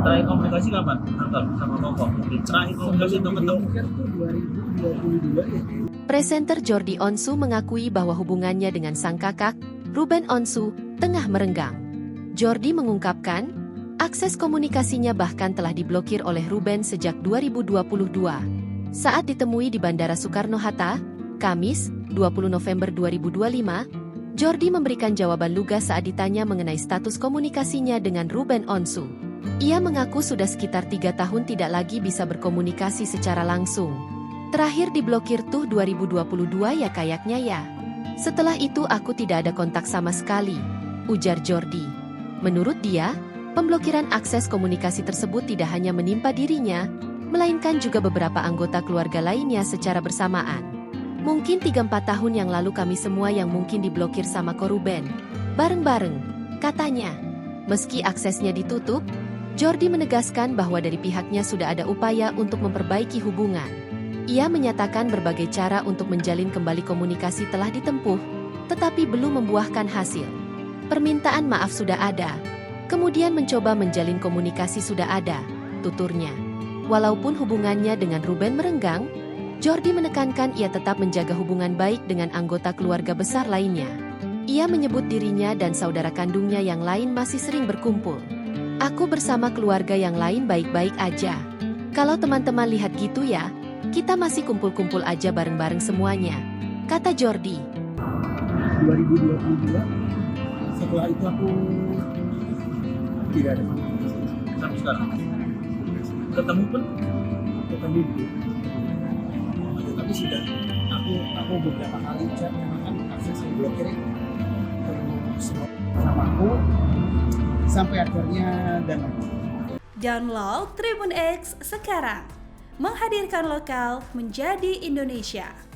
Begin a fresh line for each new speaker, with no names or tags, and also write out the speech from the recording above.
Terakhir komunikasi kapan? Anton sama Koko. Terakhir komunikasi untuk ketemu
Kan tuh 2022 ya.
Presenter Jordi Onsu mengakui bahwa hubungannya dengan sang kakak, Ruben Onsu, tengah merenggang. Jordi mengungkapkan, akses komunikasinya bahkan telah diblokir oleh Ruben sejak 2022. Saat ditemui di Bandara Soekarno-Hatta, Kamis, 20 November 2025, Jordi memberikan jawaban lugas saat ditanya mengenai status komunikasinya dengan Ruben Onsu. Ia mengaku sudah sekitar 3 tahun tidak lagi bisa berkomunikasi secara langsung. Terakhir diblokir tuh 2022 ya kayaknya ya. Setelah itu aku tidak ada kontak sama sekali, ujar Jordi. Menurut dia, pemblokiran akses komunikasi tersebut tidak hanya menimpa dirinya, melainkan juga beberapa anggota keluarga lainnya secara bersamaan. Mungkin 3-4 tahun yang lalu kami semua yang mungkin diblokir sama Ko Ruben. Bareng-bareng, katanya. Meski aksesnya ditutup, Jordi menegaskan bahwa dari pihaknya sudah ada upaya untuk memperbaiki hubungan. Ia menyatakan berbagai cara untuk menjalin kembali komunikasi telah ditempuh, tetapi belum membuahkan hasil. Permintaan maaf sudah ada, kemudian mencoba menjalin komunikasi sudah ada, tuturnya. Walaupun hubungannya dengan Ruben merenggang, Jordi menekankan ia tetap menjaga hubungan baik dengan anggota keluarga besar lainnya. Ia menyebut dirinya dan saudara kandungnya yang lain masih sering berkumpul. Aku bersama keluarga yang lain baik-baik aja. Kalau teman-teman lihat gitu ya, kita masih kumpul-kumpul aja bareng-bareng semuanya, kata Jordi.
2022 setelah itu aku tidak ada komunikasi
sampai sekarang. Ketemu pun
ketemu dulu. Tapi sudah aku beberapa kali chat kan akses blokir semua sama aku sampai akhirnya dan
Download Tribun X sekarang. Menghadirkan lokal menjadi Indonesia.